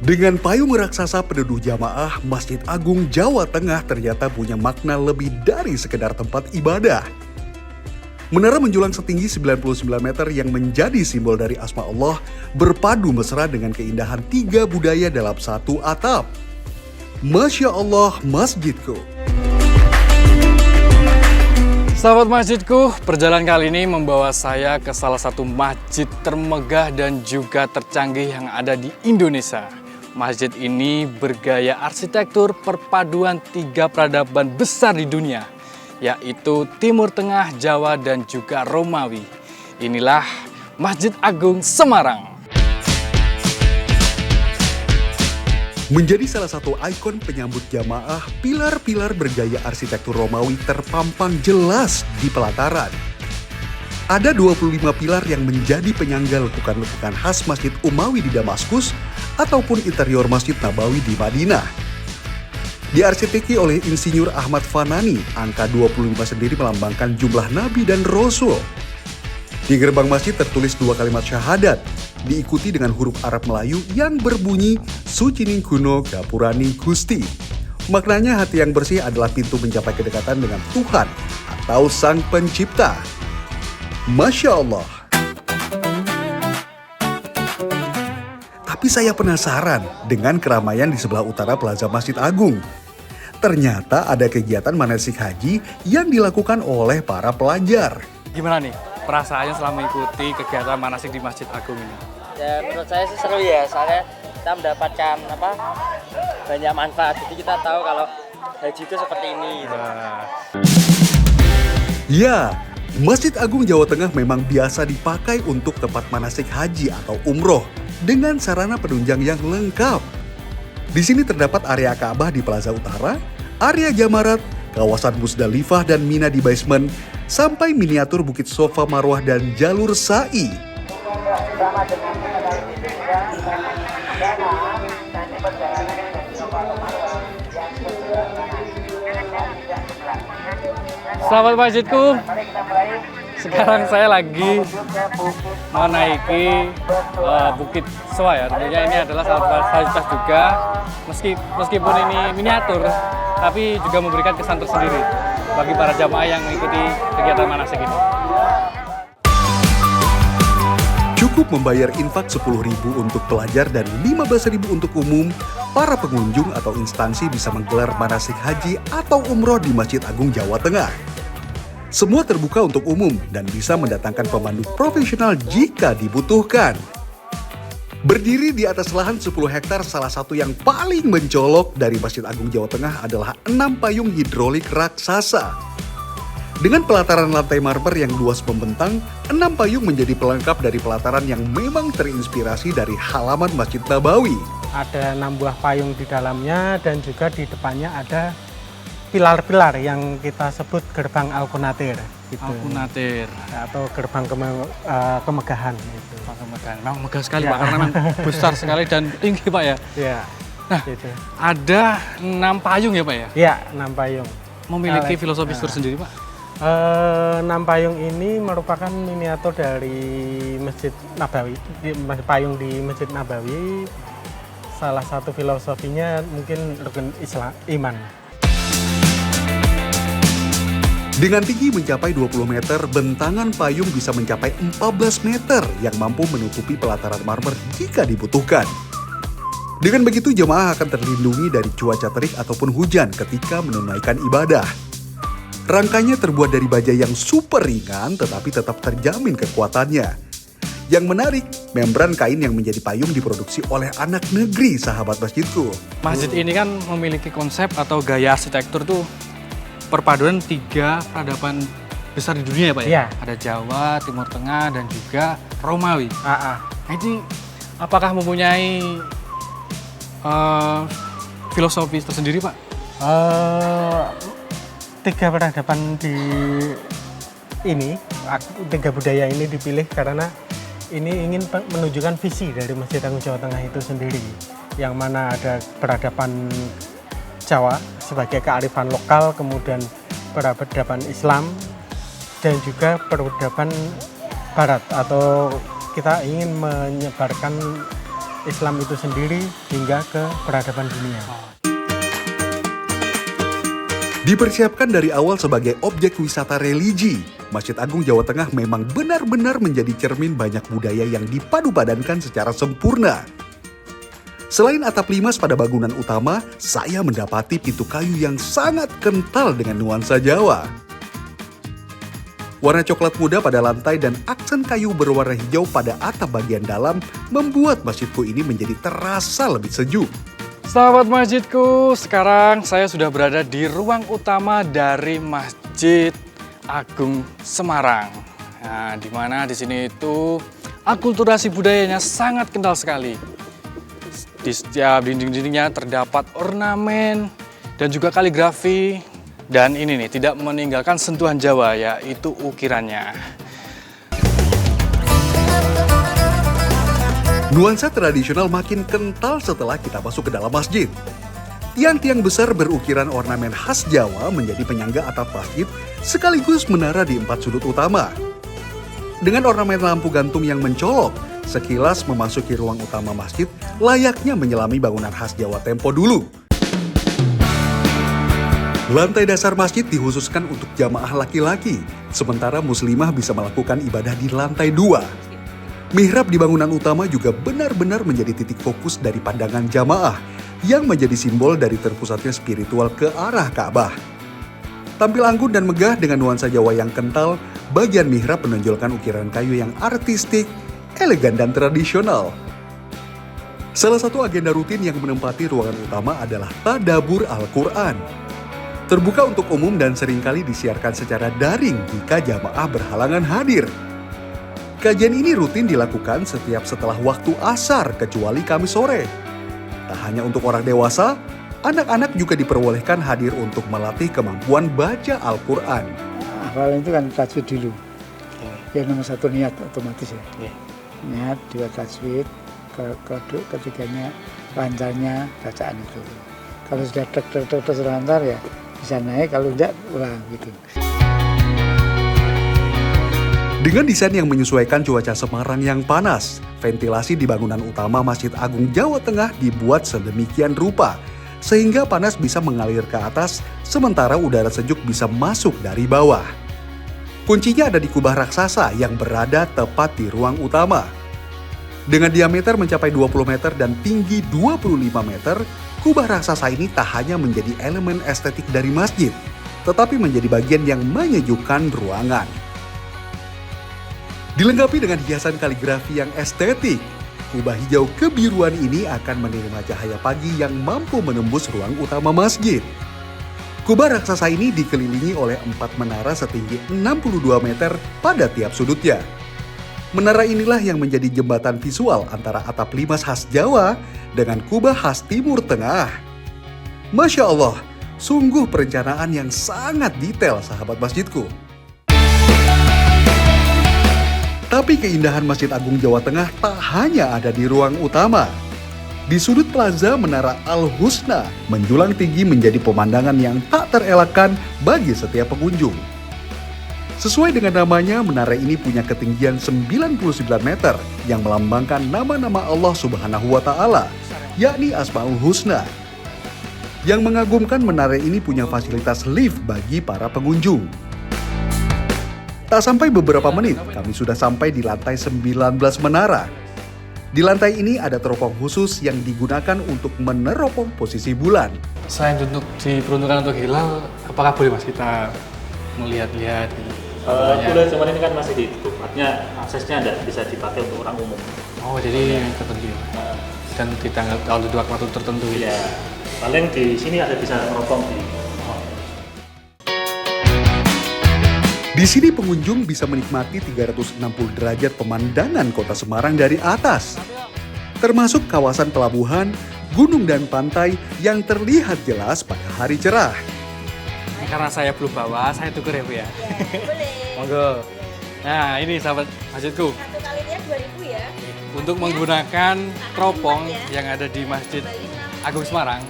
Dengan payung raksasa peneduh jamaah, Masjid Agung Jawa Tengah ternyata punya makna lebih dari sekedar tempat ibadah. Menara menjulang setinggi 99 meter yang menjadi simbol dari Asma Allah berpadu mesra dengan keindahan tiga budaya dalam satu atap. Masya Allah masjidku. Sahabat masjidku, perjalanan kali ini membawa saya ke salah satu masjid termegah dan juga tercanggih yang ada di Indonesia. Masjid ini bergaya arsitektur perpaduan tiga peradaban besar di dunia, yaitu Timur Tengah, Jawa, dan juga Romawi. Inilah Masjid Agung Semarang. Menjadi salah satu ikon penyambut jamaah, pilar-pilar bergaya arsitektur Romawi terpampang jelas di pelataran. Ada 25 pilar yang menjadi penyangga lekukan-lekukan khas Masjid Umawi di Damaskus ataupun interior Masjid Nabawi di Madinah. Diarsiteki oleh Insinyur Ahmad Fanani, angka 25 sendiri melambangkan jumlah nabi dan rasul. Di gerbang masjid tertulis dua kalimat syahadat, diikuti dengan huruf Arab Melayu yang berbunyi Sucining Kuno Gapurani Gusti. Maknanya hati yang bersih adalah pintu mencapai kedekatan dengan Tuhan atau Sang Pencipta. Masya Allah. Tapi saya penasaran dengan keramaian di sebelah utara Plaza Masjid Agung. Ternyata ada kegiatan manasik haji yang dilakukan oleh para pelajar. Gimana nih perasaannya setelah mengikuti kegiatan manasik di Masjid Agung ini? Ya menurut saya sih seru ya, soalnya kita mendapatkan banyak manfaat. Jadi kita tahu kalau haji itu seperti ini gitu. Ya, Masjid Agung Jawa Tengah memang biasa dipakai untuk tempat manasik haji atau umroh dengan sarana penunjang yang lengkap. Di sini terdapat area Ka'bah di Plaza Utara, area Jamarat, kawasan Musdalifah dan Mina di basement, sampai miniatur Bukit Sofa Marwah dan jalur sa'i. Sahabat masjidku, sekarang saya lagi menaiki Bukit Soa ya. Tentunya ini adalah salah satu fasilitas juga, meskipun ini miniatur, tapi juga memberikan kesan tersendiri bagi para jamaah yang mengikuti kegiatan manasik ini. Cukup membayar infak 10.000 untuk pelajar dan 15.000 untuk umum, para pengunjung atau instansi bisa menggelar manasik haji atau umroh di Masjid Agung Jawa Tengah. Semua terbuka untuk umum dan bisa mendatangkan pemandu profesional jika dibutuhkan. Berdiri di atas lahan 10 hektar, salah satu yang paling mencolok dari Masjid Agung Jawa Tengah adalah 6 payung hidrolik raksasa. Dengan pelataran lantai marmer yang luas membentang, 6 payung menjadi pelengkap dari pelataran yang memang terinspirasi dari halaman Masjid Nabawi. Ada 6 buah payung di dalamnya dan juga di depannya ada pilar-pilar yang kita sebut gerbang Al-Qunatir. Gitu. Al-Qunatir atau gerbang kemegahan. Gitu. Kemegahan, memang megah sekali Pak, karena memang besar sekali dan tinggi Pak ya. Iya. Nah, gitu. ada 6 payung ya Pak ya? Iya, 6 payung. Memiliki filosofi tersendiri Pak? 6 payung ini merupakan miniatur dari Masjid Nabawi. Payung di Masjid Nabawi, salah satu filosofinya mungkin rukun Islam, iman. Dengan tinggi mencapai 20 meter, bentangan payung bisa mencapai 14 meter yang mampu menutupi pelataran marmer jika dibutuhkan. Dengan begitu, jemaah akan terlindungi dari cuaca terik ataupun hujan ketika menunaikan ibadah. Rangkanya terbuat dari baja yang super ringan tetapi tetap terjamin kekuatannya. Yang menarik, membran kain yang menjadi payung diproduksi oleh anak negeri, sahabat masjidku. Masjid ini kan memiliki konsep atau gaya arsitektur tuh perpaduan tiga peradaban besar di dunia ya Pak ya? Iya. Ada Jawa, Timur Tengah, dan juga Romawi. Nah, ini apakah mempunyai filosofi tersendiri Pak? Tiga peradaban di ini, tiga budaya ini dipilih karena ini ingin menunjukkan visi dari Masjid Agung Jawa Tengah itu sendiri. Yang mana ada peradaban Jawa sebagai kearifan lokal, kemudian peradaban Islam, dan juga peradaban Barat, atau kita ingin menyebarkan Islam itu sendiri hingga ke peradaban dunia. Dipersiapkan dari awal sebagai objek wisata religi, Masjid Agung Jawa Tengah memang benar-benar menjadi cermin banyak budaya yang dipadu-padankan secara sempurna. Selain atap limas pada bangunan utama, saya mendapati pintu kayu yang sangat kental dengan nuansa Jawa. Warna coklat muda pada lantai dan aksen kayu berwarna hijau pada atap bagian dalam membuat masjidku ini menjadi terasa lebih sejuk. Sahabat masjidku, sekarang saya sudah berada di ruang utama dari Masjid Agung Semarang. Nah, di mana di sini itu akulturasi budayanya sangat kental sekali. Di setiap dinding-dindingnya terdapat ornamen dan juga kaligrafi. Dan ini nih, tidak meninggalkan sentuhan Jawa, yaitu ukirannya. Nuansa tradisional makin kental setelah kita masuk ke dalam masjid. Tiang-tiang besar berukiran ornamen khas Jawa menjadi penyangga atap masjid sekaligus menara di 4 sudut utama. Dengan ornamen lampu gantung yang mencolok, sekilas memasuki ruang utama masjid layaknya menyelami bangunan khas Jawa tempo dulu. Lantai dasar masjid dikhususkan untuk jamaah laki-laki, sementara muslimah bisa melakukan ibadah di lantai 2. Mihrab di bangunan utama juga benar-benar menjadi titik fokus dari pandangan jamaah yang menjadi simbol dari terpusatnya spiritual ke arah Ka'bah. Tampil anggun dan megah dengan nuansa Jawa yang kental, bagian mihrab menonjolkan ukiran kayu yang artistik, elegan dan tradisional. Salah satu agenda rutin yang menempati ruangan utama adalah tadabur Al-Quran. Terbuka untuk umum dan seringkali disiarkan secara daring jika jamaah berhalangan hadir. Kajian ini rutin dilakukan setiap setelah waktu asar kecuali Kamis sore. Tak hanya untuk orang dewasa, anak-anak juga diperbolehkan hadir untuk melatih kemampuan baca Al-Quran. Awalnya itu kan tajwid dulu. Yang nomor 1 niat otomatis ya. Niat, 2 tajwid, ketiganya lancarnya bacaan itu. Kalau sudah terus lancar ya bisa naik, kalau tidak ulang gitu. Dengan desain yang menyesuaikan cuaca Semarang yang panas, ventilasi di bangunan utama Masjid Agung Jawa Tengah dibuat sedemikian rupa, sehingga panas bisa mengalir ke atas, sementara udara sejuk bisa masuk dari bawah. Kuncinya ada di kubah raksasa yang berada tepat di ruang utama. Dengan diameter mencapai 20 meter dan tinggi 25 meter, kubah raksasa ini tak hanya menjadi elemen estetik dari masjid, tetapi menjadi bagian yang menyejukkan ruangan. Dilengkapi dengan hiasan kaligrafi yang estetik, kubah hijau kebiruan ini akan menerima cahaya pagi yang mampu menembus ruang utama masjid. Kubah raksasa ini dikelilingi oleh 4 menara setinggi 62 meter pada tiap sudutnya. Menara inilah yang menjadi jembatan visual antara atap limas khas Jawa dengan kubah khas Timur Tengah. Masya Allah, sungguh perencanaan yang sangat detail sahabat masjidku. Tapi keindahan Masjid Agung Jawa Tengah tak hanya ada di ruang utama. Di sudut plaza Menara Al-Husna menjulang tinggi menjadi pemandangan yang tak terelakkan bagi setiap pengunjung. Sesuai dengan namanya, menara ini punya ketinggian 99 meter yang melambangkan nama-nama Allah Subhanahu wa Ta'ala, yakni Asmaul Husna. Yang mengagumkan, menara ini punya fasilitas lift bagi para pengunjung. Tak sampai beberapa menit, kami sudah sampai di lantai 19 menara. Di lantai ini ada teropong khusus yang digunakan untuk meneropong posisi bulan. Selain untuk diperuntukkan untuk hilal, apakah boleh Mas kita melihat-lihat? Boleh, cuman ini kan masih ditutup, artinya aksesnya tidak bisa dipakai untuk orang umum. Oh, jadi tertentu. Dan di tanggal waktu tertentu. Iya, paling di sini ada bisa meropong di. Di sini pengunjung bisa menikmati 360 derajat pemandangan kota Semarang dari atas. Termasuk kawasan pelabuhan, gunung dan pantai yang terlihat jelas pada hari cerah. Karena saya belum bawa, saya tuker ya Bu ya? Boleh. Monggo. Nah ini sahabat masjidku. Satu kalinya 2.000 ya. Untuk menggunakan teropong yang ada di Masjid Agung Semarang,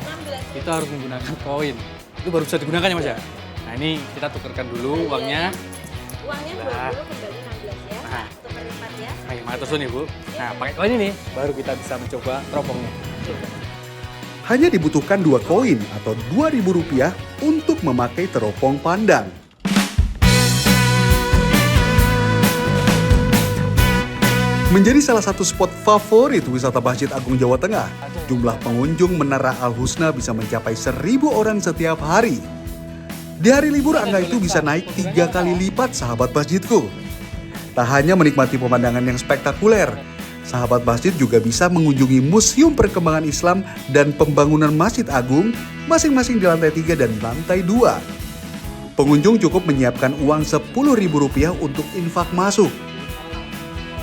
itu harus menggunakan koin. Itu baru bisa digunakan ya Mas ya? Nah ini kita tukarkan dulu uangnya. Uangnya 20 kembali 16 ya. Nah. Satu kali 4 ya. Oke, matur suwun Ibu. Nah, pakai koin ini baru kita bisa mencoba teropongnya. Hanya dibutuhkan 2 koin atau Rp2.000 untuk memakai teropong pandang. Menjadi salah satu spot favorit wisata Masjid Agung Jawa Tengah, jumlah pengunjung Menara Al-Husna bisa mencapai 1.000 orang setiap hari. Di hari libur angka itu bisa naik 3 kali lipat, sahabat masjidku. Tak hanya menikmati pemandangan yang spektakuler, sahabat masjid juga bisa mengunjungi Museum Perkembangan Islam dan Pembangunan Masjid Agung, masing-masing di lantai 3 dan lantai 2. Pengunjung cukup menyiapkan uang Rp10.000 untuk infak masuk.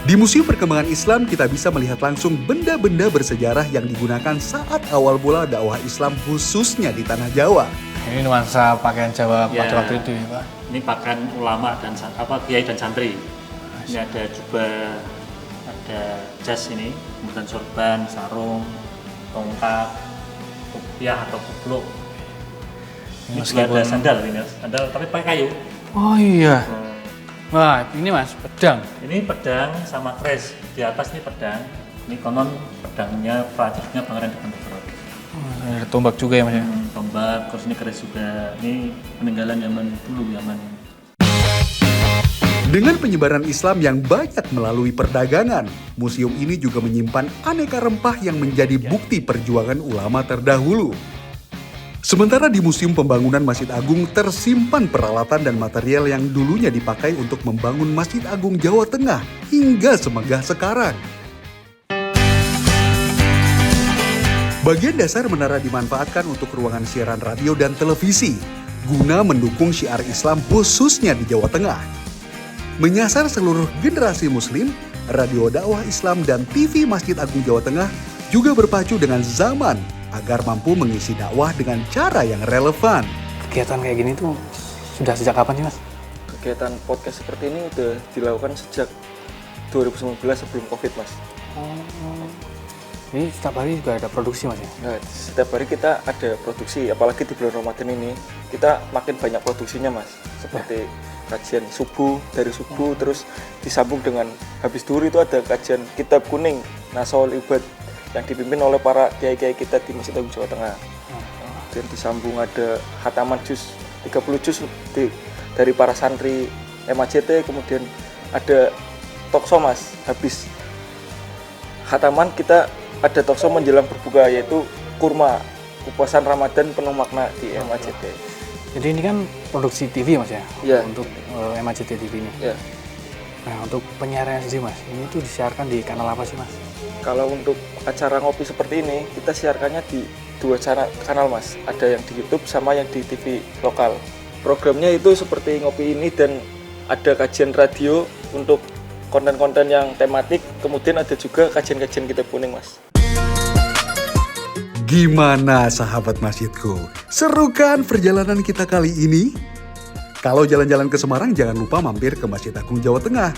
Di Museum Perkembangan Islam kita bisa melihat langsung benda-benda bersejarah yang digunakan saat awal mula dakwah Islam khususnya di Tanah Jawa. Ini nuansa pakaian Jawa Ya. pada waktu itu ya Pak. Ini pakaian ulama dan kiai dan santri. Ini ada jubah, ada jas ini, kemudian sorban, sarung, tongkat, kopiah atau kupluk. Ini juga ada sandal ini, sandal tapi pakai kayu. Oh iya. Wah, ini Mas, pedang. Ini pedang sama keris. Di atas ini pedang. Ini konon pedangnya prajuritnya Pangeran Diponegoro. Ada tombak juga ya Mas ya. Tombak, terus ini keris juga. Ini peninggalan zaman dulu, zaman. Dengan penyebaran Islam yang banyak melalui perdagangan, museum ini juga menyimpan aneka rempah yang menjadi bukti perjuangan ulama terdahulu. Sementara di Museum Pembangunan Masjid Agung tersimpan peralatan dan material yang dulunya dipakai untuk membangun Masjid Agung Jawa Tengah hingga semegah sekarang. Bagian dasar menara dimanfaatkan untuk ruangan siaran radio dan televisi, guna mendukung syiar Islam khususnya di Jawa Tengah. Menyasar seluruh generasi Muslim, radio dakwah Islam dan TV Masjid Agung Jawa Tengah juga berpacu dengan zaman agar mampu mengisi dakwah dengan cara yang relevan. Kegiatan kayak gini tuh sudah sejak kapan sih Mas? Kegiatan podcast seperti ini udah dilakukan sejak 2019 sebelum COVID, Mas. Ini setiap hari juga ada produksi Mas ya? Nah, setiap hari kita ada produksi, apalagi di bulan Ramadan ini, kita makin banyak produksinya, Mas. Seperti kajian subuh, dari subuh, terus disambung dengan habis duhur itu ada kajian kitab kuning, Nasaul Ibad, yang dipimpin oleh para kiai-kiai kita di Masjid Agung Jawa Tengah. Dan disambung ada khataman juz, 30 juz dari para santri MAJT, kemudian ada tokso Mas, habis khataman kita ada tokso menjelang berbuka yaitu kurma, puasan Ramadan penuh makna di MAJT. Jadi ini kan produksi TV Mas ya? Iya. Untuk MAJT TV ini. Ya. Nah untuk penyiaran sendiri Mas, ini tuh disiarkan di kanal apa sih Mas? Kalau untuk acara ngopi seperti ini, kita siarkannya di 2 kanal Mas. Ada yang di YouTube sama yang di TV lokal. Programnya itu seperti ngopi ini dan ada kajian radio untuk konten-konten yang tematik. Kemudian ada juga kajian-kajian kitab kuning Mas. Gimana sahabat masjidku? Seru kan perjalanan kita kali ini? Kalau jalan-jalan ke Semarang jangan lupa mampir ke Masjid Agung Jawa Tengah.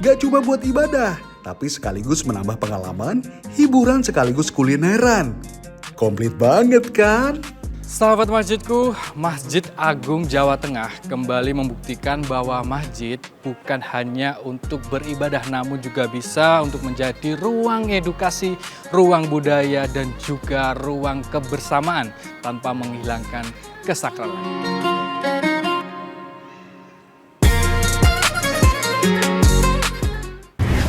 Gak cuma buat ibadah, tapi sekaligus menambah pengalaman, hiburan sekaligus kulineran. Komplit banget kan? Sahabat masjidku, Masjid Agung Jawa Tengah kembali membuktikan bahwa masjid bukan hanya untuk beribadah namun juga bisa untuk menjadi ruang edukasi, ruang budaya dan juga ruang kebersamaan tanpa menghilangkan kesakralan.